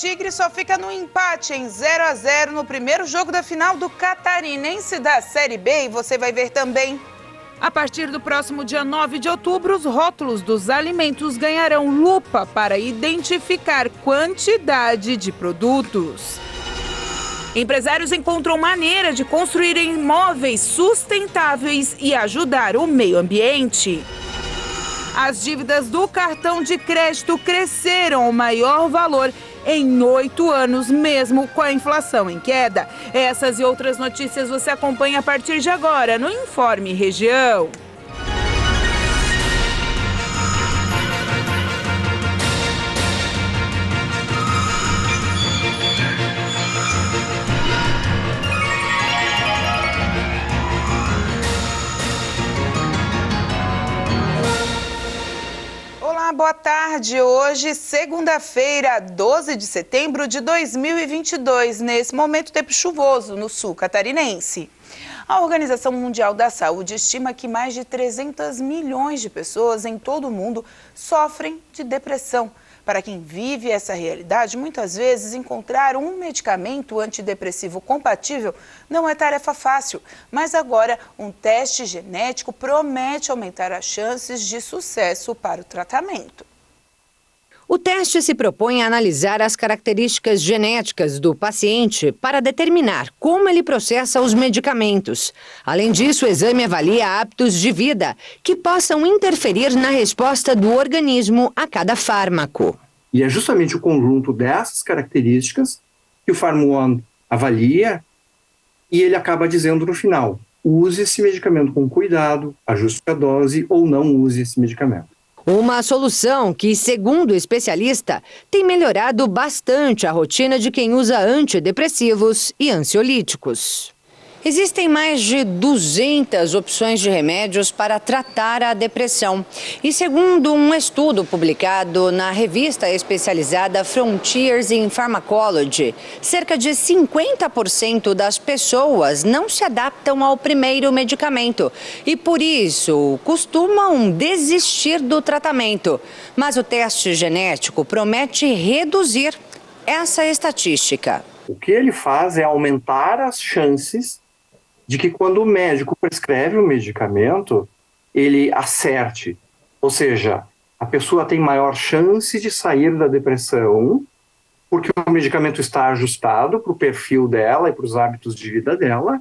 Tigre só fica no empate em 0-0 no primeiro jogo da final do Catarinense da Série B e você vai ver também. A partir do próximo dia 9 de outubro, os rótulos dos alimentos ganharão lupa para identificar quantidade de produtos. Empresários encontram maneira de construir imóveis sustentáveis e ajudar o meio ambiente. As dívidas do cartão de crédito cresceram o maior valor em 8 anos, mesmo com a inflação em queda. Essas e outras notícias você acompanha a partir de agora no Informe Região. Boa tarde. Hoje, segunda-feira, 12 de setembro de 2022. Nesse momento, tempo chuvoso no sul catarinense. A Organização Mundial da Saúde estima que mais de 300 milhões de pessoas em todo o mundo sofrem de depressão. Para quem vive essa realidade, muitas vezes encontrar um medicamento antidepressivo compatível não é tarefa fácil. Mas agora, um teste genético promete aumentar as chances de sucesso para o tratamento. O teste se propõe a analisar as características genéticas do paciente para determinar como ele processa os medicamentos. Além disso, o exame avalia hábitos de vida que possam interferir na resposta do organismo a cada fármaco. E é justamente o conjunto dessas características que o PharmOne avalia e ele acaba dizendo no final: use esse medicamento com cuidado, ajuste a dose ou não use esse medicamento. Uma solução que, segundo o especialista, tem melhorado bastante a rotina de quem usa antidepressivos e ansiolíticos. Existem mais de 200 opções de remédios para tratar a depressão. E segundo um estudo publicado na revista especializada Frontiers in Pharmacology, cerca de 50% das pessoas não se adaptam ao primeiro medicamento e, por isso, costumam desistir do tratamento. Mas o teste genético promete reduzir essa estatística. O que ele faz é aumentar as chances de que quando o médico prescreve o medicamento, ele acerte. Ou seja, a pessoa tem maior chance de sair da depressão, porque o medicamento está ajustado para o perfil dela e para os hábitos de vida dela,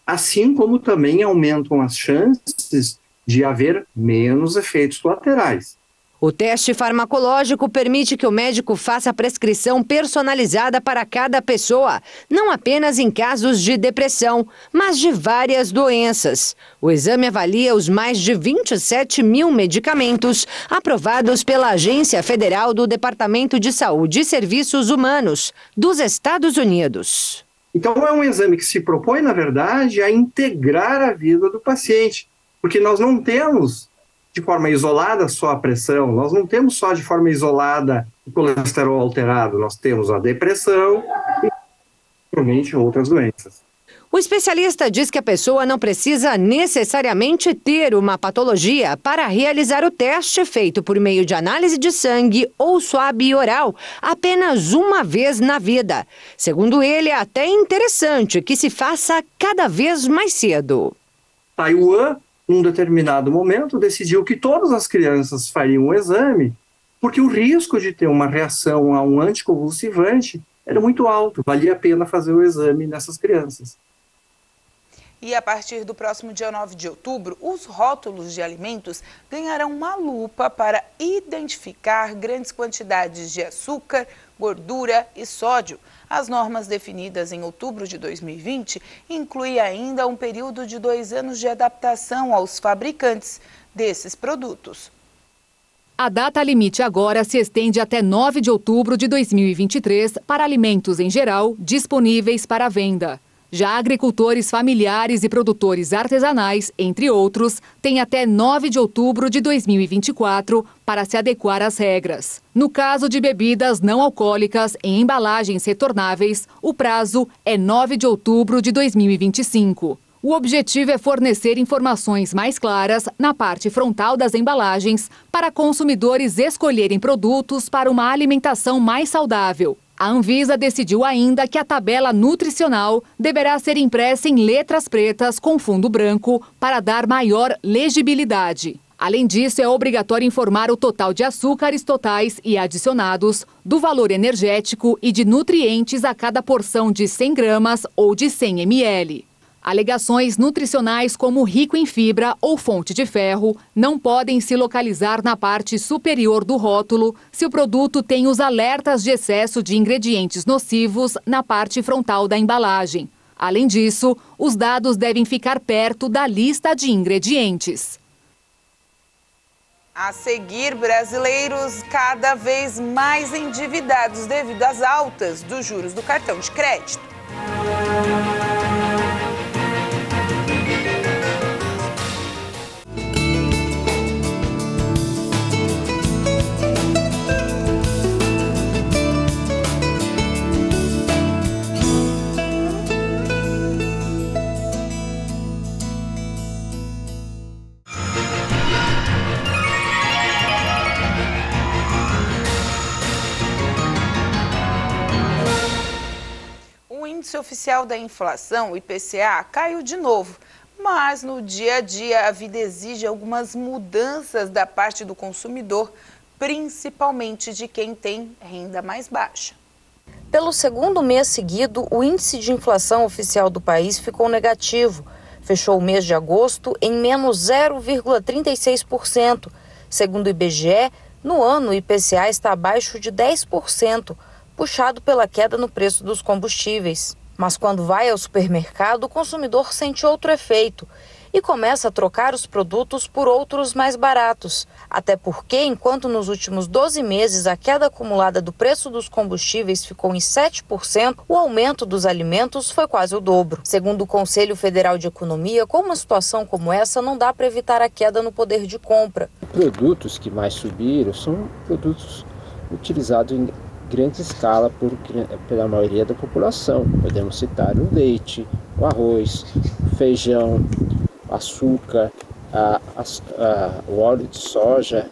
assim como também aumentam as chances de haver menos efeitos colaterais. O teste farmacológico permite que o médico faça a prescrição personalizada para cada pessoa, não apenas em casos de depressão, mas de várias doenças. O exame avalia os mais de 27 mil medicamentos aprovados pela Agência Federal do Departamento de Saúde e Serviços Humanos dos Estados Unidos. Então é um exame que se propõe, na verdade, a integrar a vida do paciente, porque nós não temos de forma isolada só a pressão, nós não temos só de forma isolada o colesterol alterado, nós temos a depressão e provavelmente outras doenças. O especialista diz que a pessoa não precisa necessariamente ter uma patologia para realizar o teste feito por meio de análise de sangue ou swab oral apenas uma vez na vida. Segundo ele, é até interessante que se faça cada vez mais cedo. Taiwan, num determinado momento, decidiu que todas as crianças fariam o exame, porque o risco de ter uma reação a um anticonvulsivante era muito alto. Valia a pena fazer o exame nessas crianças. E a partir do próximo dia 9 de outubro, os rótulos de alimentos ganharão uma lupa para identificar grandes quantidades de açúcar, gordura e sódio. As normas definidas em outubro de 2020 incluem ainda um período de 2 anos de adaptação aos fabricantes desses produtos. A data limite agora se estende até 9 de outubro de 2023 para alimentos em geral disponíveis para venda. Já agricultores familiares e produtores artesanais, entre outros, têm até 9 de outubro de 2024 para se adequar às regras. No caso de bebidas não alcoólicas em embalagens retornáveis, o prazo é 9 de outubro de 2025. O objetivo é fornecer informações mais claras na parte frontal das embalagens para consumidores escolherem produtos para uma alimentação mais saudável. A Anvisa decidiu ainda que a tabela nutricional deverá ser impressa em letras pretas com fundo branco para dar maior legibilidade. Além disso, é obrigatório informar o total de açúcares totais e adicionados, do valor energético e de nutrientes a cada porção de 100 gramas ou de 100 ml. Alegações nutricionais como rico em fibra ou fonte de ferro não podem se localizar na parte superior do rótulo se o produto tem os alertas de excesso de ingredientes nocivos na parte frontal da embalagem. Além disso, os dados devem ficar perto da lista de ingredientes. A seguir, brasileiros cada vez mais endividados devido às altas dos juros do cartão de crédito. O índice oficial da inflação, o IPCA, caiu de novo. Mas no dia a dia a vida exige algumas mudanças da parte do consumidor, principalmente de quem tem renda mais baixa. Pelo segundo mês seguido, o índice de inflação oficial do país ficou negativo. Fechou o mês de agosto em menos 0,36%. Segundo o IBGE, no ano o IPCA está abaixo de 10%. Puxado pela queda no preço dos combustíveis. Mas quando vai ao supermercado, o consumidor sente outro efeito e começa a trocar os produtos por outros mais baratos. Até porque, enquanto nos últimos 12 meses a queda acumulada do preço dos combustíveis ficou em 7%, o aumento dos alimentos foi quase o dobro. Segundo o Conselho Federal de Economia, com uma situação como essa, não dá para evitar a queda no poder de compra. Produtos que mais subiram são produtos utilizados em grande escala pela maioria da população. Podemos citar o leite, o arroz, o feijão, o açúcar, o óleo de soja,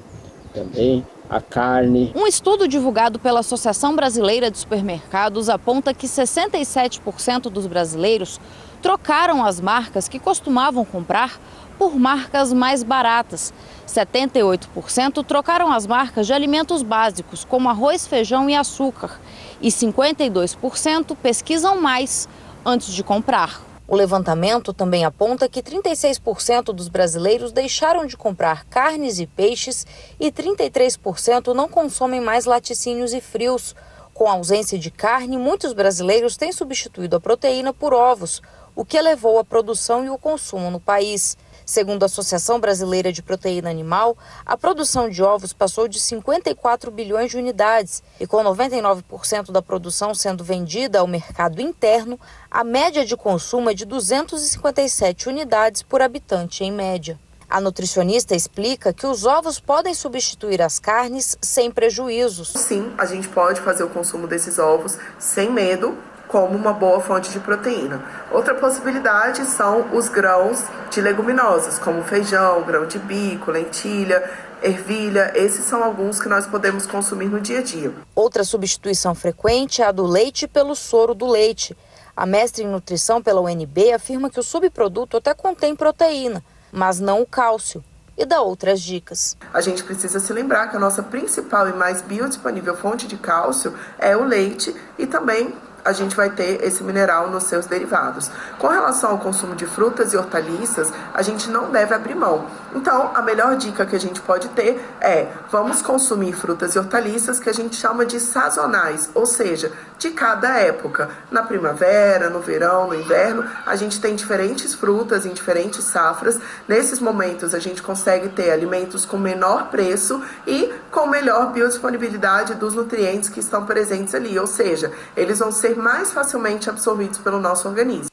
também a carne. Um estudo divulgado pela Associação Brasileira de Supermercados aponta que 67% dos brasileiros trocaram as marcas que costumavam comprar por marcas mais baratas. 78% trocaram as marcas de alimentos básicos, como arroz, feijão e açúcar. E 52% pesquisam mais antes de comprar. O levantamento também aponta que 36% dos brasileiros deixaram de comprar carnes e peixes e 33% não consomem mais laticínios e frios. Com a ausência de carne, muitos brasileiros têm substituído a proteína por ovos, o que elevou a produção e o consumo no país. Segundo a Associação Brasileira de Proteína Animal, a produção de ovos passou de 54 bilhões de unidades e com 99% da produção sendo vendida ao mercado interno, a média de consumo é de 257 unidades por habitante em média. A nutricionista explica que os ovos podem substituir as carnes sem prejuízos. Sim, a gente pode fazer o consumo desses ovos sem medo, como uma boa fonte de proteína. Outra possibilidade são os grãos de leguminosas, como feijão, grão de bico, lentilha, ervilha. Esses são alguns que nós podemos consumir no dia a dia. Outra substituição frequente é a do leite pelo soro do leite. A mestre em nutrição pela UNB afirma que o subproduto até contém proteína, mas não o cálcio. E dá outras dicas. A gente precisa se lembrar que a nossa principal e mais biodisponível fonte de cálcio é o leite e também a gente vai ter esse mineral nos seus derivados. Com relação ao consumo de frutas e hortaliças, a gente não deve abrir mão. Então, a melhor dica que a gente pode ter é: vamos consumir frutas e hortaliças que a gente chama de sazonais, ou seja, de cada época. Na primavera, no verão, no inverno, a gente tem diferentes frutas em diferentes safras. Nesses momentos, a gente consegue ter alimentos com menor preço e com melhor biodisponibilidade dos nutrientes que estão presentes ali, ou seja, eles vão ser mais facilmente absorvidos pelo nosso organismo.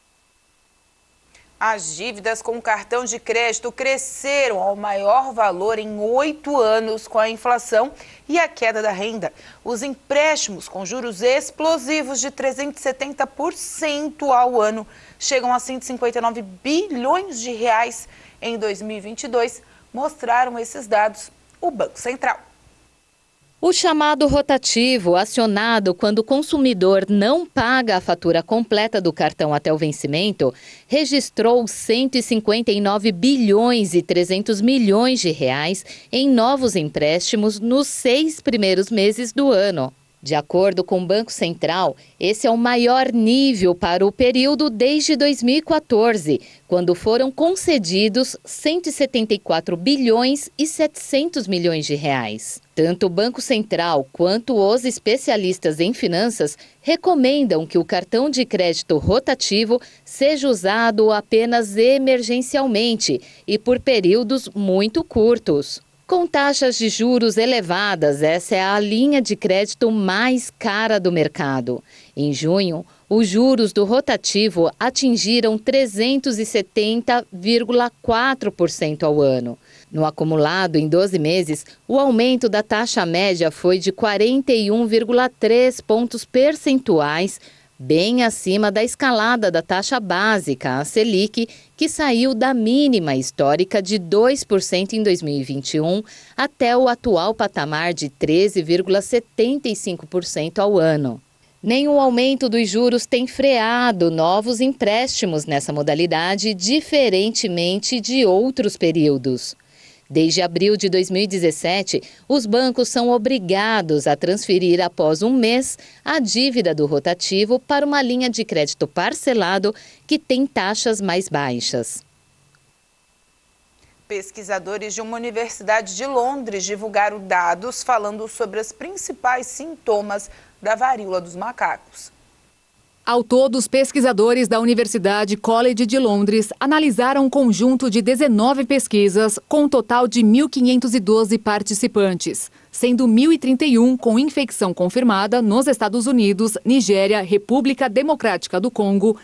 As dívidas com cartão de crédito cresceram ao maior valor em 8 anos com a inflação e a queda da renda. Os empréstimos com juros explosivos de 370% ao ano chegam a 159 bilhões de reais em 2022, mostraram esses dados o Banco Central. O chamado rotativo, acionado quando o consumidor não paga a fatura completa do cartão até o vencimento, registrou 159 bilhões e 300 milhões de reais em novos empréstimos nos 6 primeiros meses do ano. De acordo com o Banco Central, esse é o maior nível para o período desde 2014, quando foram concedidos 174 bilhões e 700 milhões de reais. Tanto o Banco Central quanto os especialistas em finanças recomendam que o cartão de crédito rotativo seja usado apenas emergencialmente e por períodos muito curtos. Com taxas de juros elevadas, essa é a linha de crédito mais cara do mercado. Em junho, os juros do rotativo atingiram 370,4% ao ano. No acumulado, em 12 meses, o aumento da taxa média foi de 41,3 pontos percentuais, bem acima da escalada da taxa básica, a Selic, que saiu da mínima histórica de 2% em 2021 até o atual patamar de 13,75% ao ano. Nem o aumento dos juros tem freado novos empréstimos nessa modalidade, diferentemente de outros períodos. Desde abril de 2017, os bancos são obrigados a transferir após um mês a dívida do rotativo para uma linha de crédito parcelado que tem taxas mais baixas. Pesquisadores de uma universidade de Londres divulgaram dados falando sobre os principais sintomas da varíola dos macacos. Ao todo, os pesquisadores da Universidade College de Londres analisaram um conjunto de 19 pesquisas com um total de 1.512 participantes, sendo 1.031 com infecção confirmada nos Estados Unidos, Nigéria, República Democrática do Congo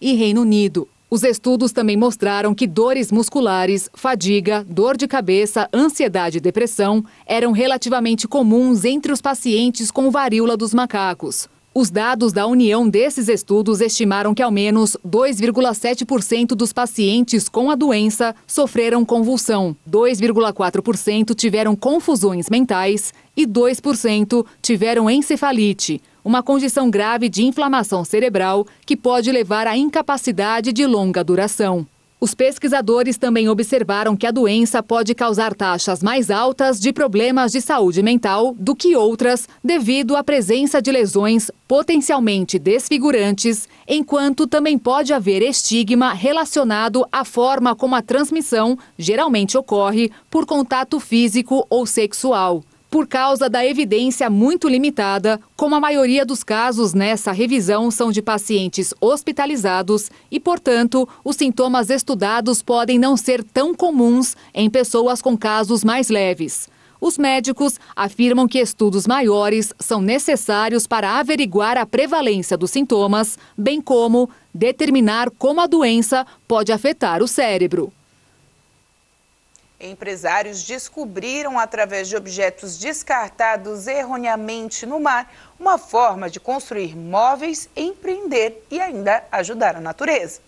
e Reino Unido. Os estudos também mostraram que dores musculares, fadiga, dor de cabeça, ansiedade e depressão eram relativamente comuns entre os pacientes com varíola dos macacos. Os dados da união desses estudos estimaram que ao menos 2,7% dos pacientes com a doença sofreram convulsão, 2,4% tiveram confusões mentais e 2% tiveram encefalite, uma condição grave de inflamação cerebral que pode levar à incapacidade de longa duração. Os pesquisadores também observaram que a doença pode causar taxas mais altas de problemas de saúde mental do que outras, devido à presença de lesões potencialmente desfigurantes, enquanto também pode haver estigma relacionado à forma como a transmissão geralmente ocorre por contato físico ou sexual. Por causa da evidência muito limitada, como a maioria dos casos nessa revisão são de pacientes hospitalizados e, portanto, os sintomas estudados podem não ser tão comuns em pessoas com casos mais leves. Os médicos afirmam que estudos maiores são necessários para averiguar a prevalência dos sintomas, bem como determinar como a doença pode afetar o cérebro. Empresários descobriram, através de objetos descartados erroneamente no mar, uma forma de construir móveis, empreender e ainda ajudar a natureza.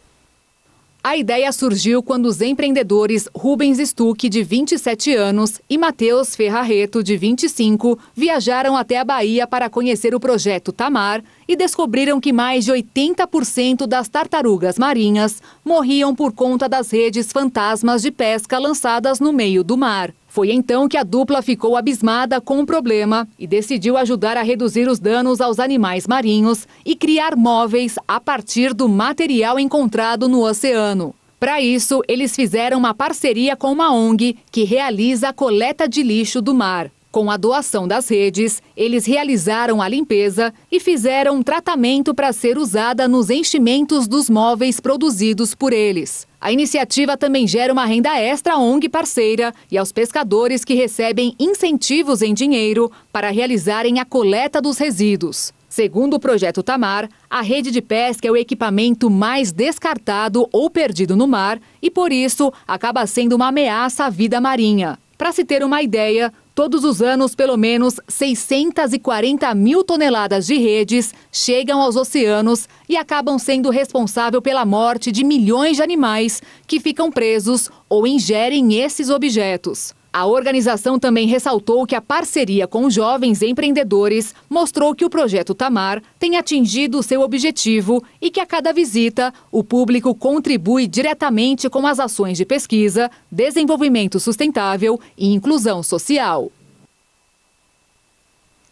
A ideia surgiu quando os empreendedores Rubens Stuck, de 27 anos, e Matheus Ferrareto, de 25, viajaram até a Bahia para conhecer o projeto Tamar e descobriram que mais de 80% das tartarugas marinhas morriam por conta das redes fantasmas de pesca lançadas no meio do mar. Foi então que a dupla ficou abismada com o problema e decidiu ajudar a reduzir os danos aos animais marinhos e criar móveis a partir do material encontrado no oceano. Para isso, eles fizeram uma parceria com uma ONG que realiza a coleta de lixo do mar. Com a doação das redes, eles realizaram a limpeza e fizeram um tratamento para ser usada nos enchimentos dos móveis produzidos por eles. A iniciativa também gera uma renda extra à ONG parceira e aos pescadores que recebem incentivos em dinheiro para realizarem a coleta dos resíduos. Segundo o projeto Tamar, a rede de pesca é o equipamento mais descartado ou perdido no mar e, por isso, acaba sendo uma ameaça à vida marinha. Para se ter uma ideia, todos os anos, pelo menos 640 mil toneladas de redes chegam aos oceanos e acabam sendo responsáveis pela morte de milhões de animais que ficam presos ou ingerem esses objetos. A organização também ressaltou que a parceria com jovens empreendedores mostrou que o Projeto Tamar tem atingido seu objetivo e que a cada visita o público contribui diretamente com as ações de pesquisa, desenvolvimento sustentável e inclusão social.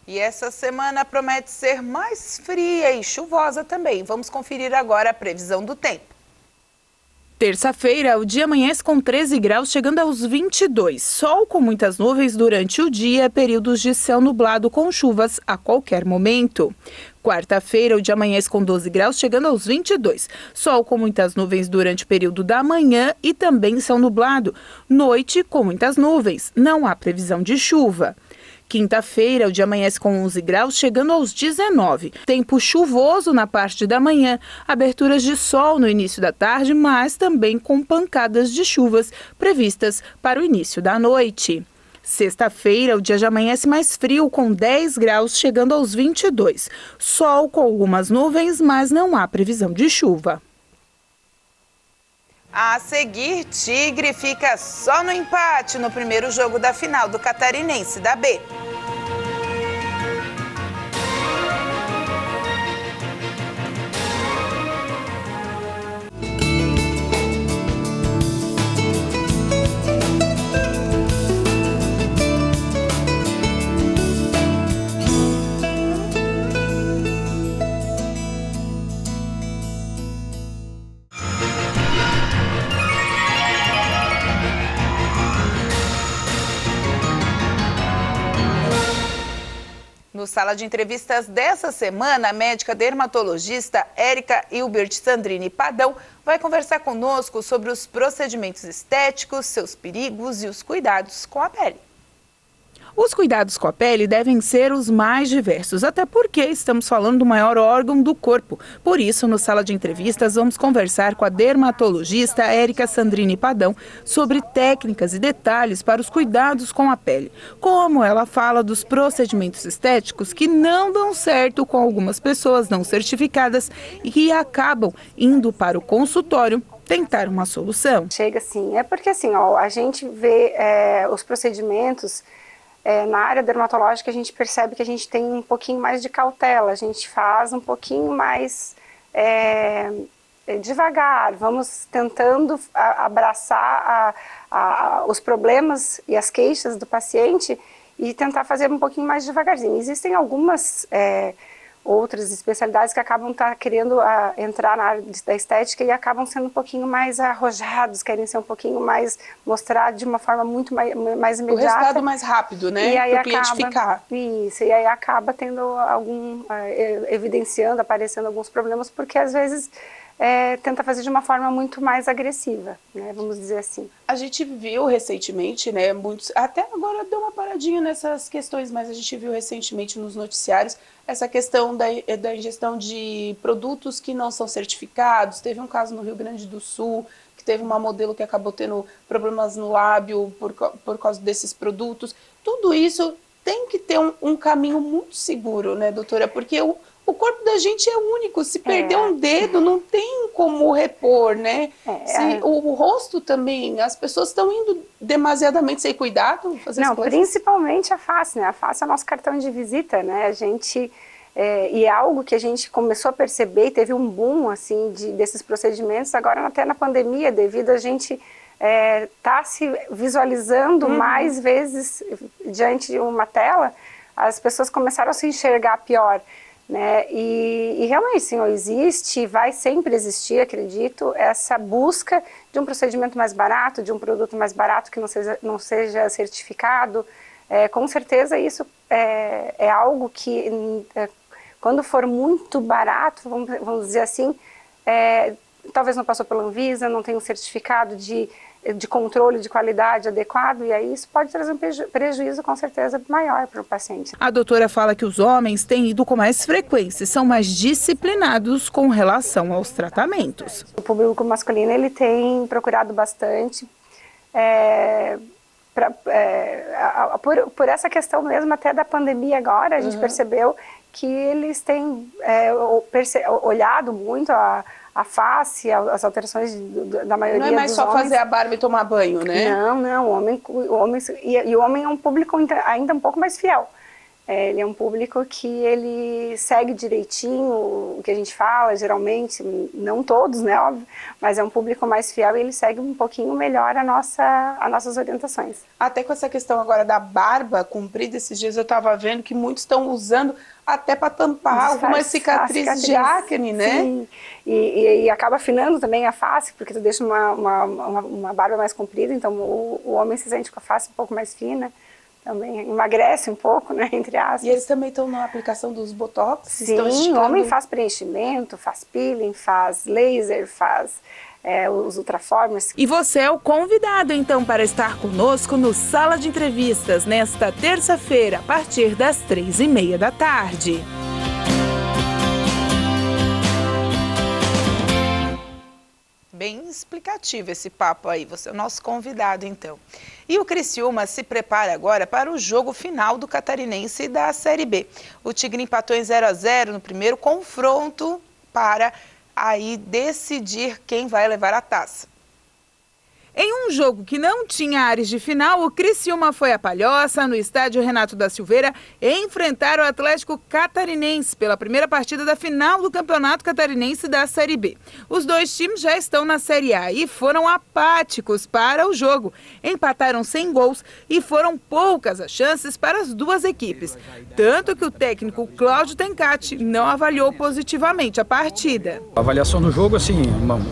E essa semana promete ser mais fria e chuvosa também. Vamos conferir agora a previsão do tempo. Terça-feira, o dia amanhece com 13 graus, chegando aos 22. Sol com muitas nuvens durante o dia, períodos de céu nublado com chuvas a qualquer momento. Quarta-feira, o dia amanhece com 12 graus, chegando aos 22. Sol com muitas nuvens durante o período da manhã e também céu nublado. Noite com muitas nuvens, não há previsão de chuva. Quinta-feira, o dia amanhece com 11 graus, chegando aos 19. Tempo chuvoso na parte da manhã, aberturas de sol no início da tarde, mas também com pancadas de chuvas previstas para o início da noite. Sexta-feira, o dia já amanhece mais frio, com 10 graus, chegando aos 22. Sol com algumas nuvens, mas não há previsão de chuva. A seguir, Tigre fica só no empate no primeiro jogo da final do Catarinense da B. No Sala de Entrevistas dessa semana, a médica dermatologista Érica Hilbert Sandrini Padão vai conversar conosco sobre os procedimentos estéticos, seus perigos e os cuidados com a pele. Os cuidados com a pele devem ser os mais diversos, até porque estamos falando do maior órgão do corpo. Por isso, no Sala de Entrevistas, vamos conversar com a dermatologista Érica Sandrini Padão sobre técnicas e detalhes para os cuidados com a pele. Como ela fala dos procedimentos estéticos que não dão certo com algumas pessoas não certificadas e que acabam indo para o consultório tentar uma solução. Chega assim, é porque assim, ó, a gente vê os procedimentos. Na área dermatológica a gente percebe que a gente tem um pouquinho mais de cautela, a gente faz um pouquinho mais devagar, vamos tentando abraçar os problemas e as queixas do paciente e tentar fazer um pouquinho mais devagarzinho. Existem algumas outras especialidades que acabam querendo entrar na área da estética e acabam sendo um pouquinho mais arrojados, querem ser um pouquinho mais, mostrar de uma forma muito mais imediata. O resultado mais rápido, né? E aí para o cliente ficar. Isso, e aí acaba tendo evidenciando, aparecendo alguns problemas, porque às vezes tenta fazer de uma forma muito mais agressiva, né, vamos dizer assim. A gente viu recentemente, né, muitos, até agora deu uma paradinha nessas questões, mas a gente viu recentemente nos noticiários essa questão da ingestão de produtos que não são certificados. Teve um caso no Rio Grande do Sul, que teve uma modelo que acabou tendo problemas no lábio por causa desses produtos. Tudo isso tem que ter um caminho muito seguro, né, doutora, porque o corpo da gente é único, se perder um dedo não tem como repor, né? O rosto também, as pessoas estão indo demasiadamente sem cuidado fazer as coisas. Principalmente a face, né? A face é o nosso cartão de visita, né? A gente, e é algo que a gente começou a perceber, teve um boom, assim, desses procedimentos, agora até na pandemia, devido a gente tá se visualizando mais vezes diante de uma tela, as pessoas começaram a se enxergar pior. Né? E realmente, sim, existe, vai sempre existir, acredito, essa busca de um procedimento mais barato, de um produto mais barato que não seja certificado. Com certeza isso é algo que, quando for muito barato, vamos dizer assim, talvez não passou pela Anvisa, não tem um certificado de controle de qualidade adequado, e aí isso pode trazer um prejuízo com certeza maior para o paciente. A doutora fala que os homens têm ido com mais frequência e são mais disciplinados com relação aos tratamentos. O público masculino ele tem procurado bastante, por essa questão mesmo até da pandemia agora, a gente percebeu que eles têm olhado muito a face, as alterações da maioria dos homens. Não é mais só fazer a barba e tomar banho, né? Não, o homem é um público ainda um pouco mais fiel. Ele é um público que ele segue direitinho o que a gente fala, geralmente, não todos, né, óbvio, mas é um público mais fiel e ele segue um pouquinho melhor as nossas orientações. Até com essa questão agora da barba comprida, esses dias eu estava vendo que muitos estão usando até para tampar algumas cicatrizes de acne, né? Sim, e acaba afinando também a face, porque tu deixa uma barba mais comprida, então o homem se sente com a face um pouco mais fina. Também emagrece um pouco, né, entre aspas. E eles também estão na aplicação dos botox? Sim, o homem faz preenchimento, faz peeling, faz laser, faz os ultraformas. E você é o convidado, então, para estar conosco no Sala de Entrevistas, nesta terça-feira, a partir das 3h30 da tarde. Bem explicativo esse papo aí, você é o nosso convidado então. E o Criciúma se prepara agora para o jogo final do Catarinense da Série B. O Tigre empatou em 0-0 no primeiro confronto para aí decidir quem vai levar a taça. Em um jogo que não tinha ares de final, o Criciúma foi a Palhoça, no estádio Renato da Silveira, enfrentar o Atlético Catarinense pela primeira partida da final do Campeonato Catarinense da Série B. Os dois times já estão na Série A e foram apáticos para o jogo. Empataram sem gols e foram poucas as chances para as duas equipes. Tanto que o técnico Cláudio Tencati não avaliou positivamente a partida. A avaliação do jogo, assim,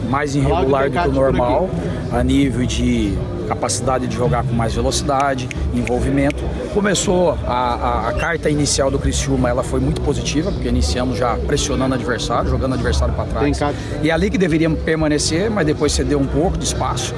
mais irregular do que o normal, a nível de capacidade de jogar com mais velocidade, envolvimento. Começou a carta inicial do Criciúma, ela foi muito positiva, porque iniciamos já pressionando o adversário, jogando o adversário para trás. E é ali que deveríamos permanecer, mas depois cedeu um pouco de espaço.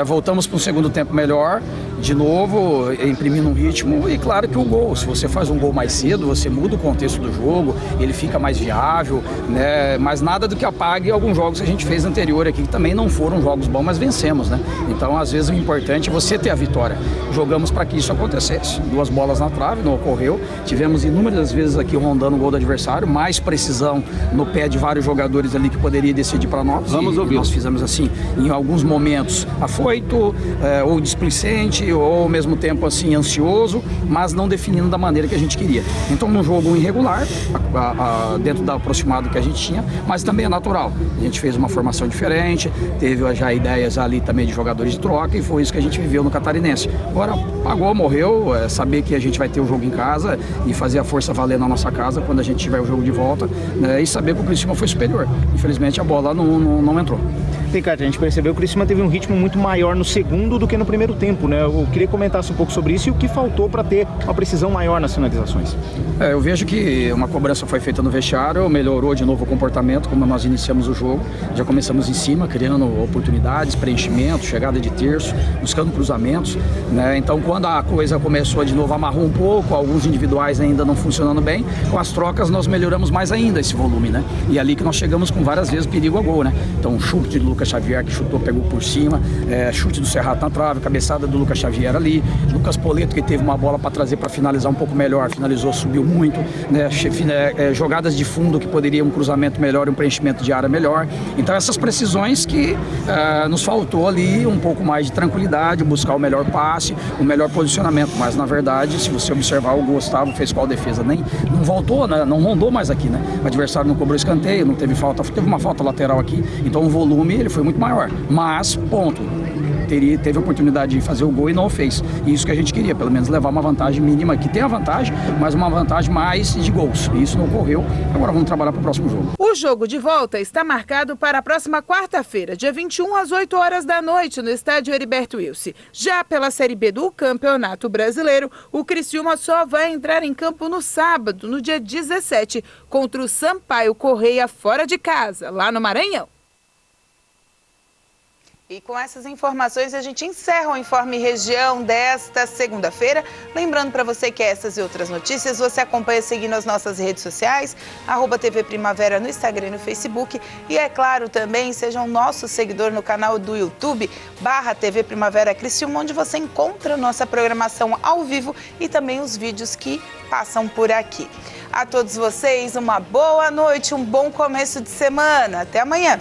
Voltamos para um segundo tempo melhor, de novo, imprimindo um ritmo, e claro que o gol, se você faz um gol mais cedo, você muda o contexto do jogo, ele fica mais viável, né? Mas nada do que apague alguns jogos que a gente fez anterior aqui, que também não foram jogos bons, mas vencemos, né? Então, às vezes, o importante é você ter a vitória. Jogamos para que isso acontecesse. 2 bolas na trave, não ocorreu. Tivemos inúmeras vezes aqui rondando o gol do adversário, mais precisão no pé de vários jogadores ali que poderia decidir para nós. Vamos ouvir. Nós fizemos assim, em alguns momentos, afoito, ou displicente, ou ao mesmo tempo assim, ansioso, mas não definindo da maneira que a gente queria. Então, num jogo irregular, dentro da aproximado que a gente tinha, mas também é natural. A gente fez uma formação diferente, teve já ideias ali também de jogadores de troca, e foi isso que a gente viveu no Catarinense. Agora, pagou, morreu, saber que a gente vai ter o jogo em casa e fazer a força valer na nossa casa quando a gente tiver o jogo de volta, né, e saber que o Criciúma foi superior. Infelizmente, a bola não entrou. Ricardo, a gente percebeu que o Criciúma teve um ritmo muito maior no segundo do que no primeiro tempo, né? Eu queria que comentasse um pouco sobre isso e o que faltou para ter uma precisão maior nas finalizações. Eu vejo que uma cobrança foi feita no vestiário, melhorou de novo o comportamento, como nós iniciamos o jogo. Já começamos em cima, criando oportunidades, preenchimento, chegada de terço, buscando cruzamentos, né? Então, quando a coisa começou de novo, amarrou um pouco, alguns individuais ainda não funcionando bem, com as trocas nós melhoramos mais ainda esse volume, né? E ali que nós chegamos com várias vezes perigo a gol, né? Então, chute de Lucas Xavier, que chutou, pegou por cima, chute do Serrato na trave, cabeçada do Lucas Xavier ali, Lucas Poleto, que teve uma bola para trazer para finalizar um pouco melhor, finalizou, subiu muito, né? Jogadas de fundo que poderia um cruzamento melhor, um preenchimento de área melhor. Então, essas precisões que nos faltou ali um pouco mais de tranquilidade, buscar o melhor passe, o melhor posicionamento, mas na verdade, se você observar, o Gustavo fez qual defesa, nem não voltou, né? Não rondou mais aqui, né? O adversário não cobrou escanteio, não teve falta, teve uma falta lateral aqui, então o volume ele foi muito maior, mas ponto, teve a oportunidade de fazer o gol e não o fez. E isso que a gente queria, pelo menos levar uma vantagem mínima, que tem a vantagem, mas uma vantagem mais de gols. E isso não ocorreu. Agora vamos trabalhar para o próximo jogo. O jogo de volta está marcado para a próxima quarta-feira, dia 21, às 8 horas da noite, no estádio Heriberto Wilson. Já pela Série B do Campeonato Brasileiro, o Criciúma só vai entrar em campo no sábado, no dia 17, contra o Sampaio Correia fora de casa, lá no Maranhão. E com essas informações a gente encerra o Informe Região desta segunda-feira. Lembrando para você que essas e outras notícias você acompanha seguindo as nossas redes sociais, @TV Primavera no Instagram e no Facebook. E é claro também, seja um nosso seguidor no canal do YouTube, /TV Primavera Criciúma, onde você encontra nossa programação ao vivo e também os vídeos que passam por aqui. A todos vocês, uma boa noite, um bom começo de semana. Até amanhã.